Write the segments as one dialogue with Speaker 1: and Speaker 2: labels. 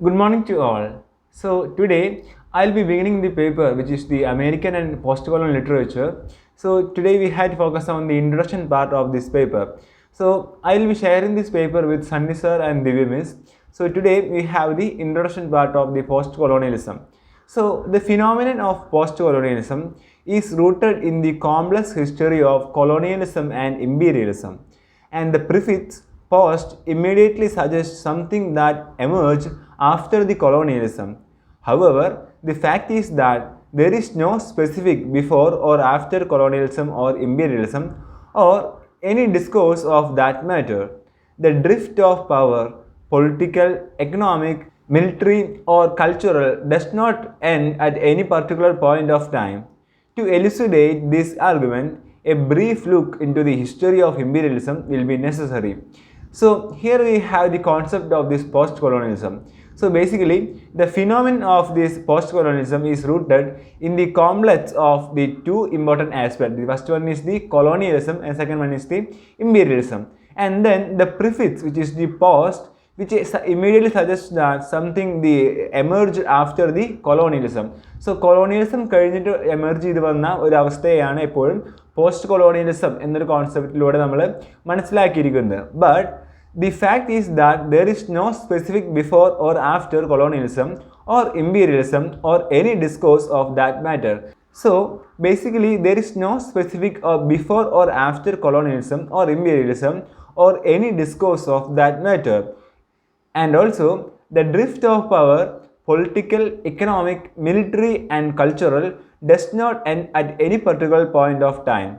Speaker 1: Good morning to all. So today I'll be beginning the paper which is the American and post-colonial literature. So today we had to focus on the introduction part of this paper. So I'll be sharing this paper with Sunny sir and Divya miss. So today we have the introduction part of the post-colonialism. So the phenomenon of post-colonialism is rooted in the complex history of colonialism and imperialism, and the prefix post immediately suggests something that emerged after the colonialism. However, the fact is that there is no specific before or after colonialism or imperialism or any discourse of that matter. The drift of power, political, economic, military, or cultural, does not end at any particular point of time. To elucidate this argument, a brief look into the history of imperialism will be necessary. So here we have the concept of this post-colonialism. So basically, the phenomenon of this post-colonialism is rooted in the complex of the two important aspects. The first one is the colonialism and second one is the imperialism. And then the prefix, which is the post, which immediately suggests that something the emerged after the colonialism. So colonialism കഴിഞ്ഞിട്ട് emerge ചെയ്ത് വന്ന ഒരു അവസ്ഥയാണ് എപ്പോഴും post colonialism എന്നൊരു കോൺസെപ്റ്റിലൂടെ നമ്മൾ മനസ്സിലാക്കിയിരിക്കുന്നത്. But the fact is that there is no specific before or after colonialism or imperialism or any discourse of that matter. So basically there is no specific before or after colonialism or imperialism or any discourse of that matter. And also the drift of power, political, economic, military and cultural does not end at any particular point of time.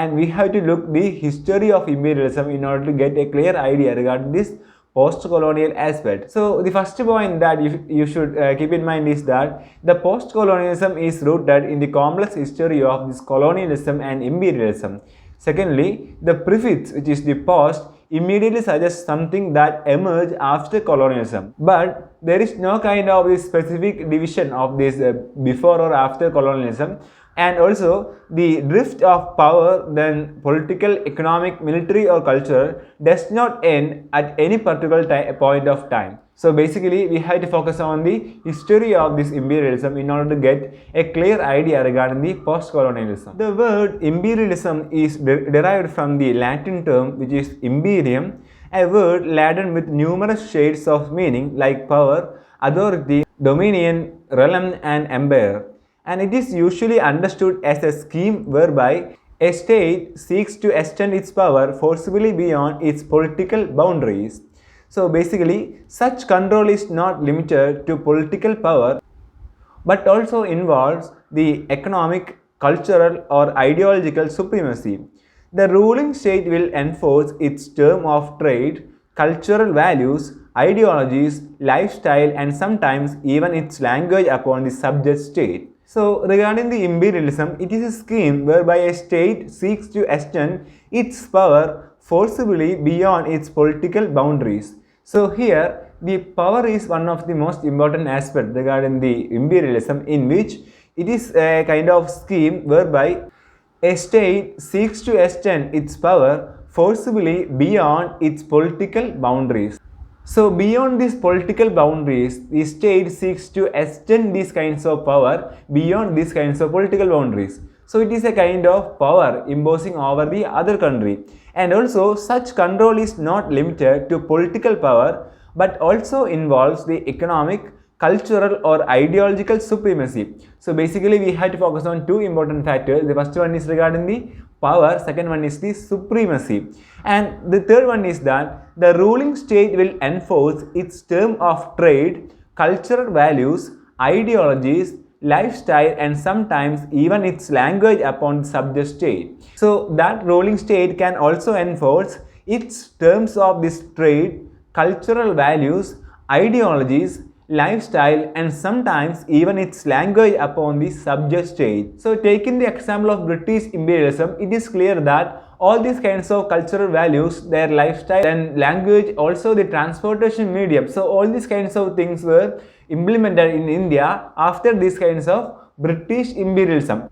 Speaker 1: And we have to look the history of imperialism in order to get a clear idea regarding this post-colonial aspect. So the first point that you should keep in mind is that the post-colonialism is rooted in the complex history of this colonialism and imperialism. Secondly, the prefix, which is the post, immediately suggests something that emerged after colonialism. But there is no kind of this specific division of this before or after colonialism. And also the drift of power, then political, economic, military or cultural, does not end at any particular point of time. So basically we have to focus on the history of this imperialism in order to get a clear idea regarding the post-colonialism. The word imperialism is derived from the Latin term which is imperium, a word laden with numerous shades of meaning like power, authority, dominion, realm and empire. And it is usually understood as a scheme whereby a state seeks to extend its power forcibly beyond its political boundaries. So basically, such control is not limited to political power but also involves the economic, cultural or ideological supremacy. The ruling state will enforce its term of trade, cultural values, ideologies, lifestyle and sometimes even its language upon the subject state. So regarding the imperialism, it is a scheme whereby a state seeks to extend its power forcibly beyond its political boundaries. So here the power is one of the most important aspects regarding the imperialism, in which it is a kind of scheme whereby a state seeks to extend its power forcibly beyond its political boundaries. So beyond these political boundaries, the state seeks to extend these kinds of power beyond these kinds of political boundaries. So it is a kind of power imposing over the other country. And also such control is not limited to political power but also involves the economic, cultural or ideological supremacy. So basically we have to focus on two important factors. The first one is regarding the power, second one is the supremacy. And the third one is that the ruling state will enforce its term of trade, cultural values, ideologies, lifestyle and sometimes even its language upon the subject state. So that ruling state can also enforce its terms of this trade, cultural values, ideologies, lifestyle and sometimes even its language upon the subject state. So taking the example of British imperialism, it is clear that all these kinds of cultural values, their lifestyle and language, also the transportation medium, so all these kinds of things were implemented in India after these kinds of British imperialism.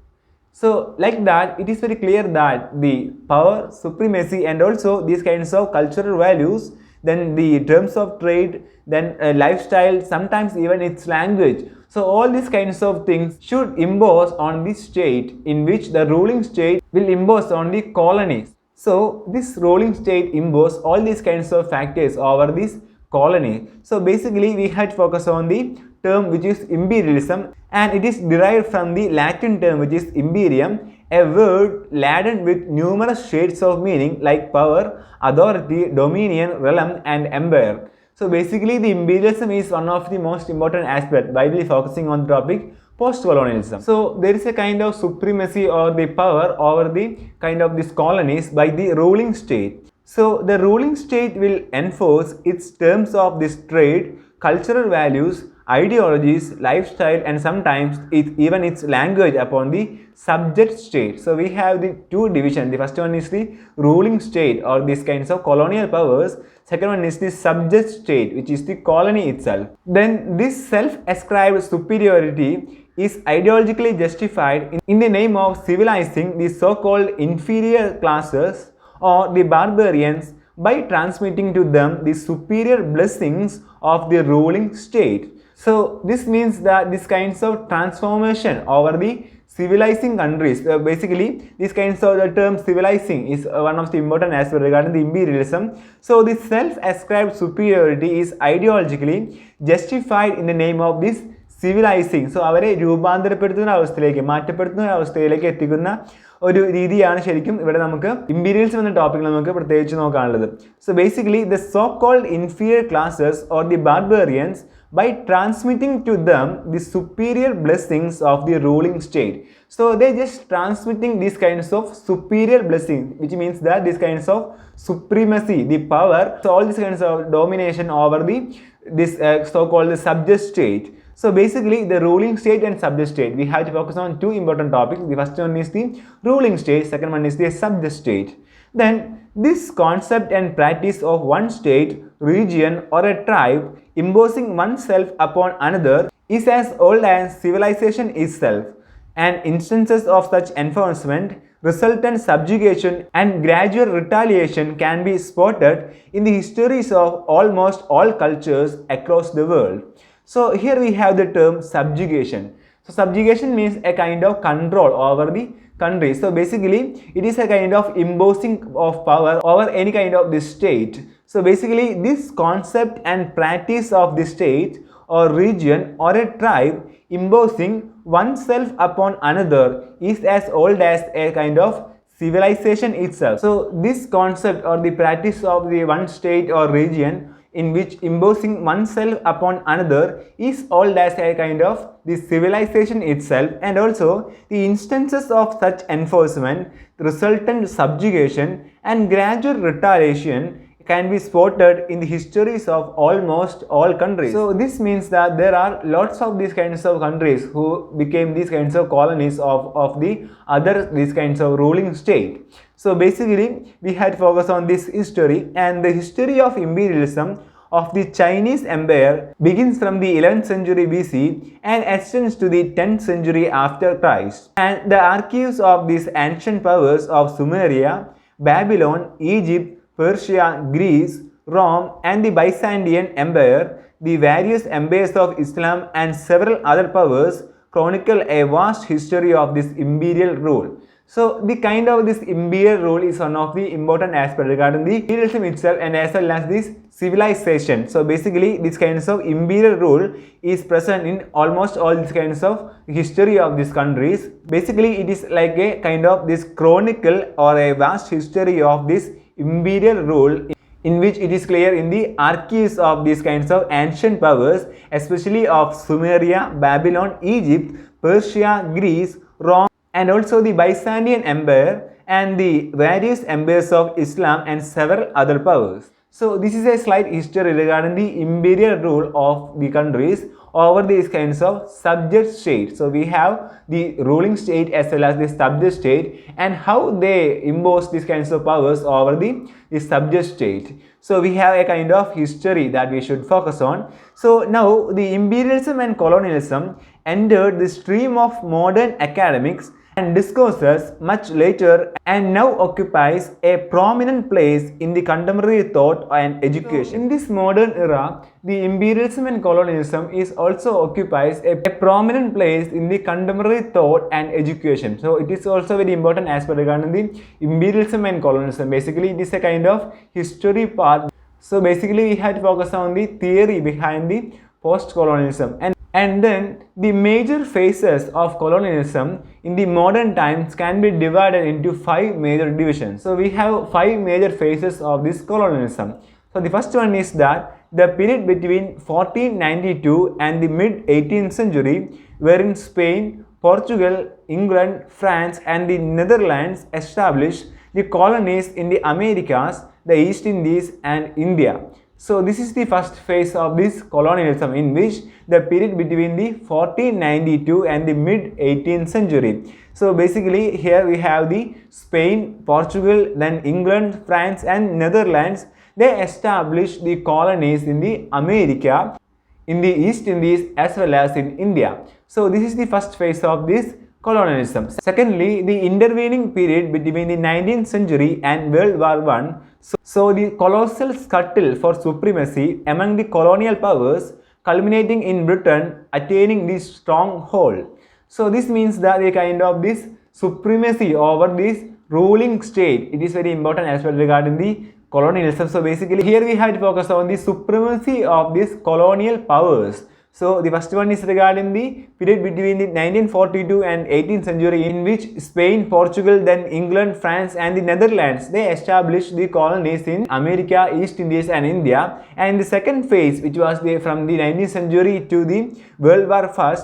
Speaker 1: So like that, it is very clear that the power, supremacy and also these kinds of cultural values, then the terms of trade, then lifestyle, sometimes even its language. So all these kinds of things should impose on the state, in which the ruling state will impose on the colonies. So this ruling state impose all these kinds of factors over this colony. So basically we had to focus on the term which is imperialism, and it is derived from the Latin term which is imperium, a word laden with numerous shades of meaning like power, authority, dominion, realm and empire. So basically the imperialism is one of the most important aspects by focusing on the topic post-colonialism. So there is a kind of supremacy or the power over the kind of these colonies by the ruling state. So the ruling state will enforce its terms of this trade, cultural values, ideologies, lifestyle and sometimes even its language upon the subject state. So we have the two divisions. The first one is the ruling state or these kinds of colonial powers. Second one is the subject state, which is the colony itself. Then this self-ascribed superiority is ideologically justified in the name of civilizing the so-called inferior classes or the barbarians by transmitting to them the superior blessings of the ruling state. So this means that this kinds of transformation over the civilizing countries, basically this kinds of the term civilizing is one of the important aspects regarding the imperialism. So this self-ascribed superiority is ideologically justified in the name of this civilizing. So അവരെ രൂപാന്തരപ്പെടുത്തുന്ന അവസ്ഥയിലേക്ക് മാറ്റപ്പെടുത്തുന്ന അവസ്ഥയിലേക്ക് എത്തിക്കുന്ന ഒരു രീതിയാണ് ശരിക്കും ഇവിടെ നമുക്ക് imperialism എന്ന ടോപ്പിക്കിൽ നമുക്ക് പ്രത്യേകിച്ച് നോക്കാനുള്ളത്. So basically the so-called inferior classes or the barbarians by transmitting to them the superior blessings of the ruling state. So they just transmitting these kinds of superior blessings, which means that these kinds of supremacy, the power, so all these kinds of domination over this so-called subject state. So basically the ruling state and subject state, we have to focus on two important topics. The first one is the ruling state, second one is the subject state. Then this concept and practice of one state, region or a tribe imposing oneself upon another is as old as civilization itself, and instances of such enforcement, resultant subjugation and gradual retaliation can be spotted in the histories of almost all cultures across the world. So here we have the term subjugation. So subjugation means a kind of control over the country. So basically it is a kind of imposing of power over any kind of this state. So basically this concept and practice of the state or region or a tribe imposing oneself upon another is as old as a kind of civilization itself. So this concept or the practice of the one state or region in which imposing oneself upon another is old as a kind of the civilization itself, and also the instances of such enforcement, resultant subjugation and gradual retaliation can be spotted in the histories of almost all countries. So this means that there are lots of these kinds of countries who became these kinds of colonies of the other these kinds of ruling state. So basically we had focus on this history, and the history of imperialism of the Chinese empire begins from the 11th century BC and extends to the 10th century after Christ. And the archives of these ancient powers of Sumeria, Babylon, Egypt, Persia, Greece, Rome and the Byzantine Empire, the various empires of Islam and several other powers chronicle a vast history of this imperial rule. So the kind of this imperial rule is one of the important aspects regarding the imperialism itself, and as well as this civilization. So basically this kinds of imperial rule is present in almost all these kinds of history of these countries. Basically it is like a kind of this chronicle or a vast history of this imperial rule, in which it is clear in the archives of these kinds of ancient powers, especially of Sumeria, Babylon, Egypt, Persia, Greece, Rome and also the Byzantine Empire and the various empires of Islam and several other powers. So this is a slight history regarding the imperial rule of the countries over these kinds of subject states. So we have the ruling state as well as the subject state, and how they impose these kinds of powers over the subject state. So we have a kind of history that we should focus on. So now the imperialism and colonialism entered the stream of modern academics and discourses much later and now occupies a prominent place in the contemporary thought and education. So, in this modern era, the imperialism and colonialism is also occupies a prominent place in the contemporary thought and education. So it is also very important aspect regarding the imperialism and colonialism. Basically, it is a kind of history part. So basically, we had to focus on the theory behind the post-colonialism, and then the major phases of colonialism in the modern times can be divided into 5 major divisions. So we have 5 major phases of this colonialism. So the first one is that the period between 1492 and the mid 18th century, wherein Spain, Portugal, England, France and the Netherlands established the colonies in the Americas, the East Indies and India. So this is the first phase of this colonialism, in which the period between the 1492 and the mid 18th century. So basically here we have the Spain, Portugal, then England, France and Netherlands. They established the colonies in the America, in the East Indies as well as in India. So this is the first phase of this colonialism. Secondly, the intervening period between the 19th century and World War I. So the colossal struggle for supremacy among the colonial powers, culminating in Britain attaining this stronghold. So this means that the kind of this supremacy over this ruling state, it is very important as well regarding the colonialism. So basically here we have to focus on the supremacy of these colonial powers. So the first one is regarding the period between the 1942 and 18th century, in which Spain, Portugal, then England, France and the Netherlands, they established the colonies in America, East Indies and India. And the second phase, which was from the 19th century to the World War I,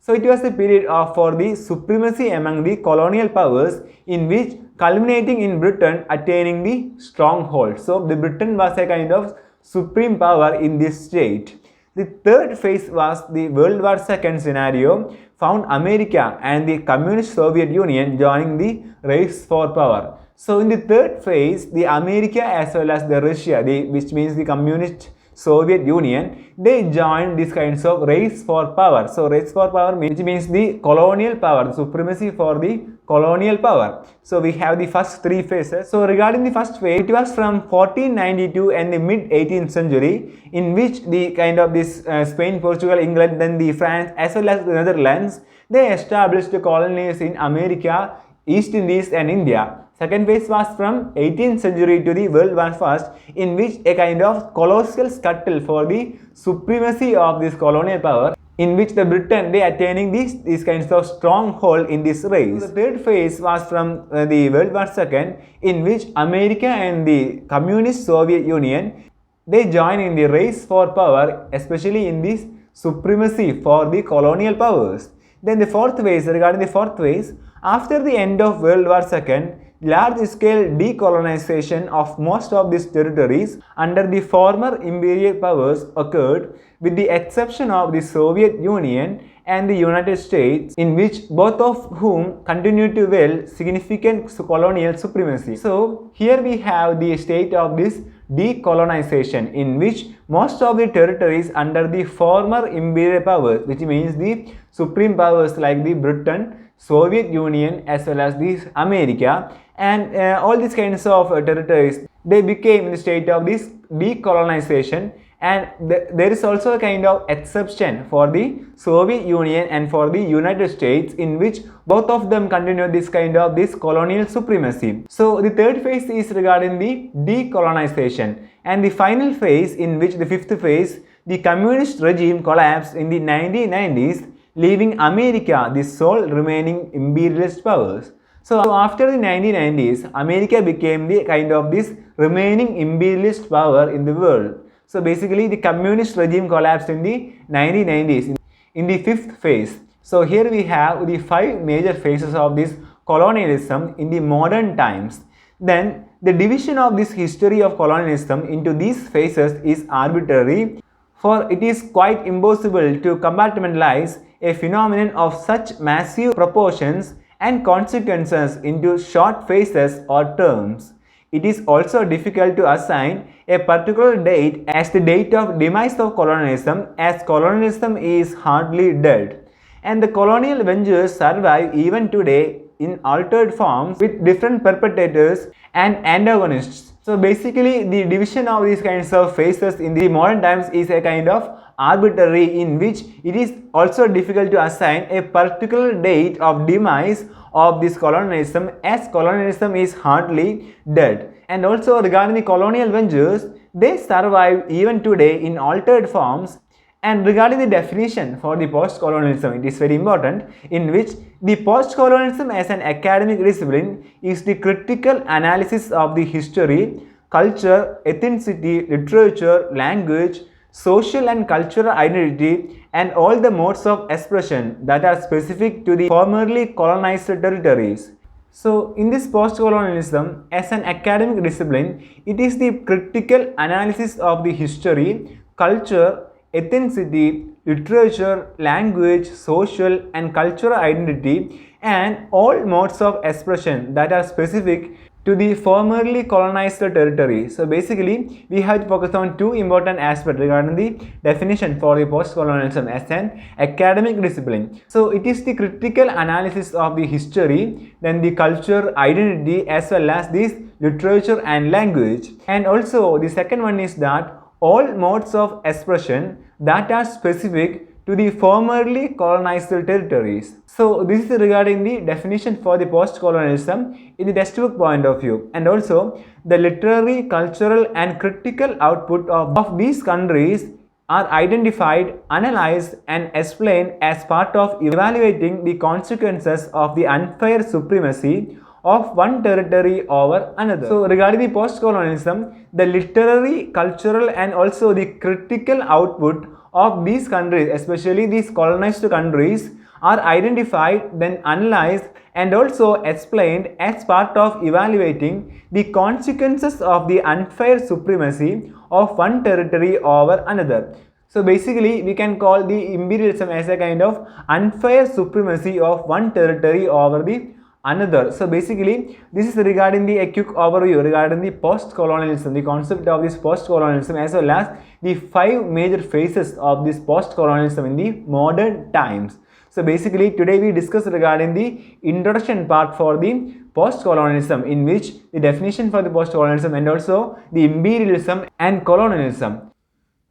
Speaker 1: so it was a period for the supremacy among the colonial powers, in which culminating in Britain attaining the stronghold. So the Britain was a kind of supreme power in this state. The third phase was the World War II scenario, found America and the Communist Soviet Union joining the race for power. So in the third phase, the America as well as the Russia, which means the Communist Soviet Union, they joined these kinds of race for power. So race for power which means the colonial power, the supremacy for the colonial power. So we have the first 3 phases. So regarding the first phase, it was from 1492 and the mid 18th century, in which the kind of this Spain, Portugal, England, then the France as well as the Netherlands, they established the colonies in America, East Indies and India. Second phase was from 18th century to the World War I, in which a kind of colossal struggle for the supremacy of this colonial power, in which the Britain they attaining these kinds of stronghold in this race. So the third phase was from the World War II, in which America and the Communist Soviet Union they join in the race for power, especially in this supremacy for the colonial powers. Then the fourth phase, regarding the fourth phase, after the end of World War II, large-scale decolonization of most of these territories under the former imperial powers occurred, with the exception of the Soviet Union and the United States, in which both of whom continued to wield significant colonial supremacy. So here we have the state of this decolonization, in which most of the territories under the former imperial powers, which means the supreme powers like the Britain, Soviet Union as well as the America, and all these kinds of territories, they became in the state of this decolonization. And there is also a kind of exception for the Soviet Union and for the United States, in which both of them continue this kind of this colonial supremacy. So the third phase is regarding the decolonization, and the final phase, in which the fifth phase, the communist regime collapsed in the 1990s, leaving America the sole remaining imperialist powers. So after the 1990s, America became the kind of this remaining imperialist power in the world. So basically the communist regime collapsed in the 1990s in the fifth phase. So here we have the 5 major phases of this colonialism in the modern times. Then the division of this history of colonialism into these phases is arbitrary, for it is quite impossible to compartmentalize a phenomenon of such massive proportions and consequences into short phases or terms. It is also difficult to assign a particular date as the date of demise of colonialism, as colonialism is hardly dead, and the colonial ventures survive even today in altered forms with different perpetrators and antagonists. So basically the division of these kinds of phases in the modern times is a kind of arbitrary, in which it is also difficult to assign a particular date of demise of this colonialism, as colonialism is hardly dead. And also regarding the colonial ventures, they survive even today in altered forms. And regarding the definition for the post-colonialism, it is very important, in which the post-colonialism as an academic discipline is the critical analysis of the history, culture, ethnicity, literature, language, social and cultural identity, and all the modes of expression that are specific to the formerly colonized territories. So, in this post-colonialism, as an academic discipline, it is the critical analysis of the history, culture, ethnicity, literature, language, social and cultural identity, and all modes of expression that are specific to the formerly colonized territory. So basically, we have to focus on two important aspects regarding the definition for the post-colonialism as an academic discipline. So it is the critical analysis of the history, then the culture, identity, as well as this literature and language. And also the second one is that all modes of expression that are specific to the formerly colonized territories. So this is regarding the definition for the post-colonialism in the textbook point of view. And also the literary, cultural and critical output of these countries are identified, analyzed and explained as part of evaluating the consequences of the unfair supremacy of one territory over another. So regarding the post-colonialism, the literary, cultural and also the critical output of these countries, especially these colonized countries, are identified, then analyzed and also explained as part of evaluating the consequences of the unfair supremacy of one territory over another. So basically we can call the imperialism as a kind of unfair supremacy of one territory over the another. So basically this is regarding the quick overview regarding the post-colonialism, the concept of this post-colonialism, as well as the 5 major phases of this post-colonialism in the modern times. So basically today we discussed regarding the introduction part for the post-colonialism, in which the definition for the post-colonialism and also the imperialism and colonialism.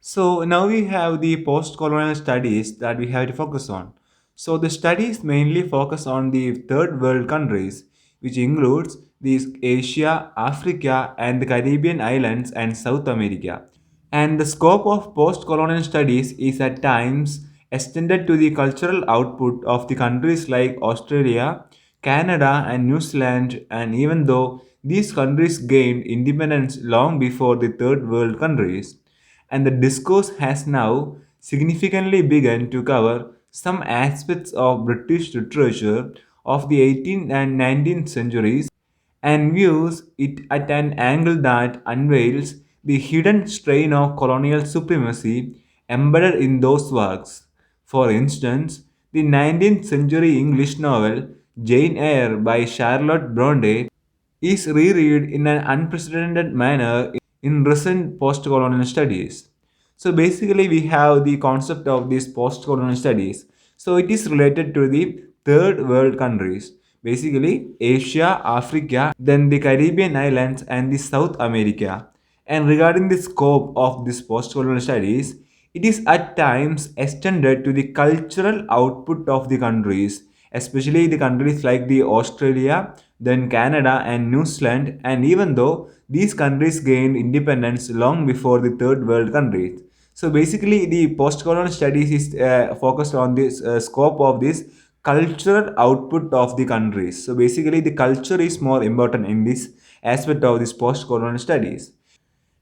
Speaker 1: So now we have the post-colonial studies that we have to focus on. So the studies mainly focus on the third world countries, which includes these Asia, Africa and the Caribbean islands and South America. And the scope of post-colonial studies is at times extended to the cultural output of the countries like Australia, Canada and New Zealand, and even though these countries gained independence long before the third world countries, and the discourse has now significantly begun to cover some aspects of British literature of the 18th and 19th centuries and views it at an angle that unveils the hidden strain of colonial supremacy embedded in those works. For instance, the 19th century English novel Jane Eyre by Charlotte Bronte is reread in an unprecedented manner in recent post-colonial studies. So basically we have the concept of these post-colonial studies. So it is related to the third world countries, basically Asia, Africa, then the Caribbean islands and the South America. And regarding the scope of this post-colonial studies, it is at times extended to the cultural output of the countries, especially the countries like the Australia, then Canada and New Zealand, and even though these countries gained independence long before the third world countries. So basically the post-colonial studies is focused on this scope of this cultural output of the countries. So basically the culture is more important in this aspect of this post-colonial studies.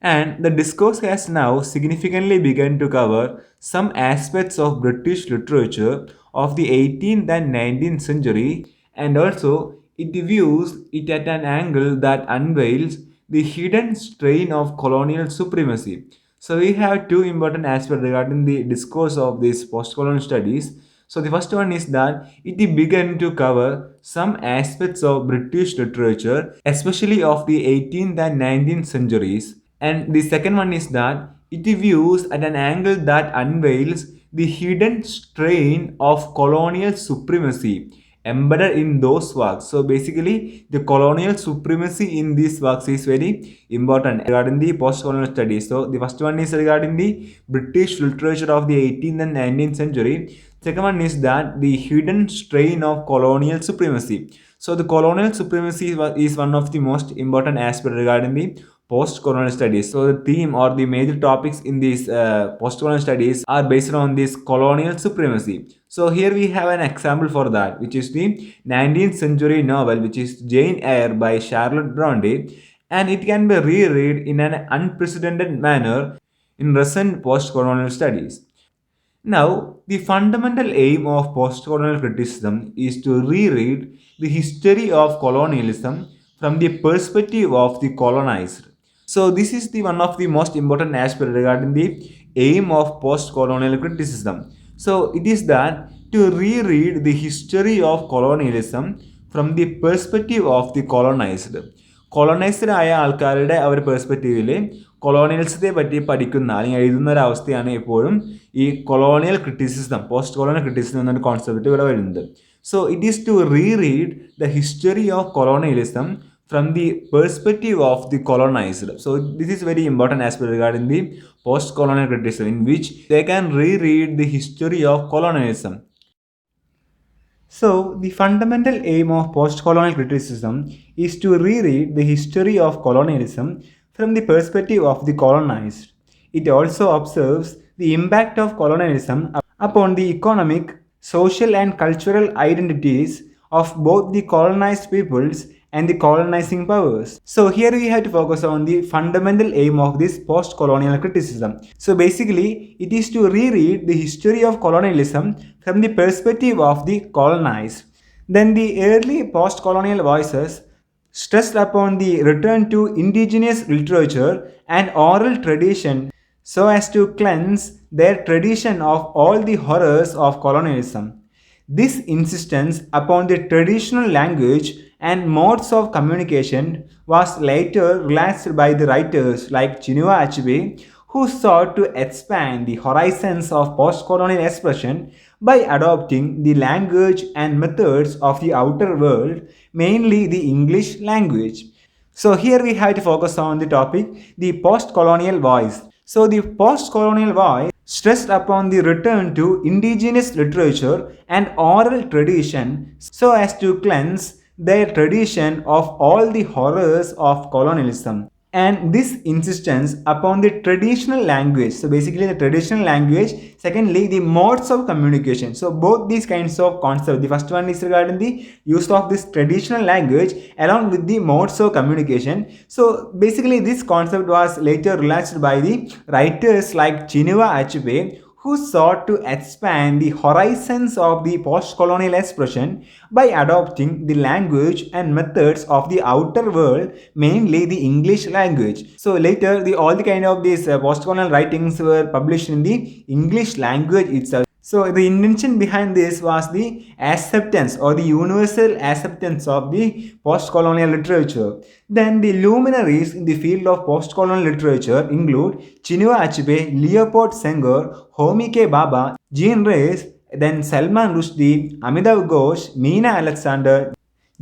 Speaker 1: And the discourse has now significantly begun to cover some aspects of British literature of the 18th and 19th century, and also it views it at an angle that unveils the hidden strain of colonial supremacy. So we have two important aspects regarding the discourse of these post-colonial studies. So the first one is that it began to cover some aspects of British literature, especially of the 18th and 19th centuries. And the second one is that it views at an angle that unveils the hidden strain of colonial supremacy embedded in those works. So basically, the colonial supremacy in these works is very important regarding the post-colonial studies. So the first one is regarding the British literature of the 18th and 19th century. Second one is that the hidden strain of colonial supremacy. So the colonial supremacy is one of the most important aspects regarding the post-colonial studies. So the theme or the major topics in these post-colonial studies are based on this colonial supremacy. So here we have an example for that, which is the 19th century novel, which is Jane Eyre by Charlotte Bronte, and it can be reread in an unprecedented manner in recent post-colonial studies. Now, the fundamental aim of postcolonial criticism is to reread the history of colonialism from the perspective of the colonized. So, this is the one of the most important aspects regarding the aim of postcolonial criticism. So, it is that to reread the history of colonialism from the perspective of the colonized. കൊളോണൈസ്ഡ് ആയ ആൾക്കാരുടെ ആ ഒരു പെർസ്പെക്റ്റീവിൽ കൊളോണിയൽസത്തെ പറ്റി പഠിക്കുന്ന അല്ലെങ്കിൽ എഴുതുന്ന ഒരു അവസ്ഥയാണ് എപ്പോഴും ഈ colonial criticism, post colonial criticism എന്നൊരു കോൺസെപ്റ്റ് ഇവിടെ വരുന്നത്. So it is to reread the history of colonialism from the perspective of the colonized. So this is very important aspect regarding the post-colonial criticism, in which they can reread the history of colonialism. So, the fundamental aim of post-colonial criticism is to reread the history of colonialism from the perspective of the colonized. It also observes the impact of colonialism upon the economic, social and cultural identities of both the colonized peoples and the colonizing powers. So here we have to focus on the fundamental aim of this post-colonial criticism. So basically, it is to reread the history of colonialism from the perspective of the colonized. Then the early post-colonial voices stressed upon the return to indigenous literature and oral tradition so as to cleanse their tradition of all the horrors of colonialism. This insistence upon the traditional language and modes of communication was later relaxed by the writers like Chinua Achebe, who sought to expand the horizons of post-colonial expression by adopting the language and methods of the outer world, mainly the English language. So here we have to focus on the topic, the post-colonial voice. So the post-colonial voice stressed upon the return to indigenous literature and oral tradition so as to cleanse their tradition of all the horrors of colonialism. And this insistence upon the traditional language, so basically the traditional language, secondly the modes of communication. So both these kinds of concepts, the first one is regarding the use of this traditional language along with the modes of communication. So basically this concept was later relaxed by the writers like Chinua Achebe, who sought to expand the horizons of the post-colonial expression by adopting the language and methods of the outer world, mainly the English language. So later, all the kind of these post-colonial writings were published in the English language itself. So the intention behind this was the acceptance or the universal acceptance of the post-colonial literature. Then the luminaries in the field of post-colonial literature include Chinua Achebe, Leopold Senghor, Homi K. Bhabha, Jean Reyes, then Salman Rushdie, Amitav Ghosh, Meena Alexander,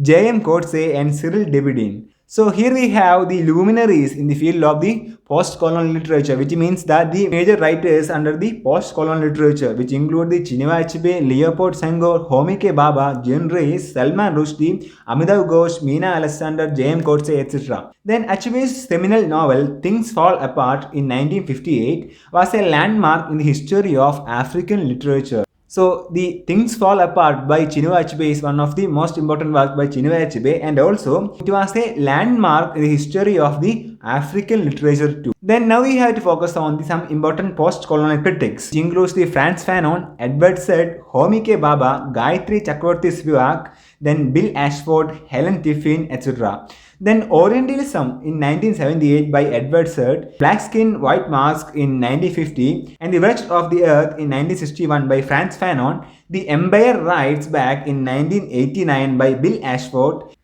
Speaker 1: J.M. Coetzee and Cyril Debedin. So here we have the luminaries in the field of the post-colonial literature, which means that the major writers under the post-colonial literature, which include the Chinua Achebe, Leopold Senghor, Homi K. Bhabha, Jean Reyes, Salman Rushdie, Amitav Ghosh, Meena Alexander, J.M. Coetzee, etc. Then Achebe's seminal novel Things Fall Apart in 1958 was a landmark in the history of African literature. So the Things Fall Apart by Chinua Achebe is one of the most important works by Chinua Achebe, and also it was a landmark in the history of the African literature too. Then now we have to focus on some important post-colonial critics, which includes the Frantz Fanon, Edward Said, Homi K. Bhabha, Gayatri Chakravarti Spivak, then Bill Ashford, Helen Tiffin, etc. Then Orientalism in 1978 by Edward Said, Black Skin, White Mask in 1950, and The Wretch of the Earth in 1961 by Frantz Fanon, The Empire Writes Back in 1989 by Bill Ashford,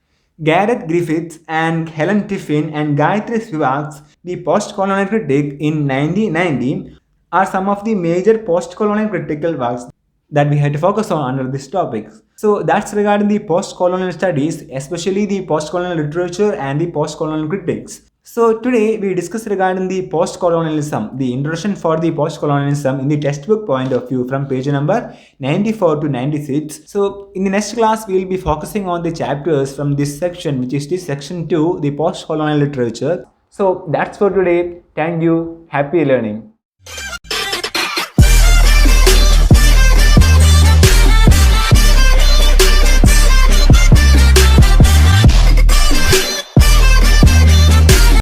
Speaker 1: Gareth Griffiths and Helen Tiffin and Gayatri Spivak's The Post-Colonial Critic in 1990 are some of the major post-colonial critical works. that we had to focus on under this topic. So that's regarding the post-colonial studies, especially the post-colonial literature and the post-colonial critics. So today we discuss regarding the post-colonialism, the introduction for the post-colonialism in the textbook point of view from page number 94 to 96. So in the next class we will be focusing on the chapters from this section, which is the section 2, the post-colonial literature. So that's for today. Thank you. Happy learning.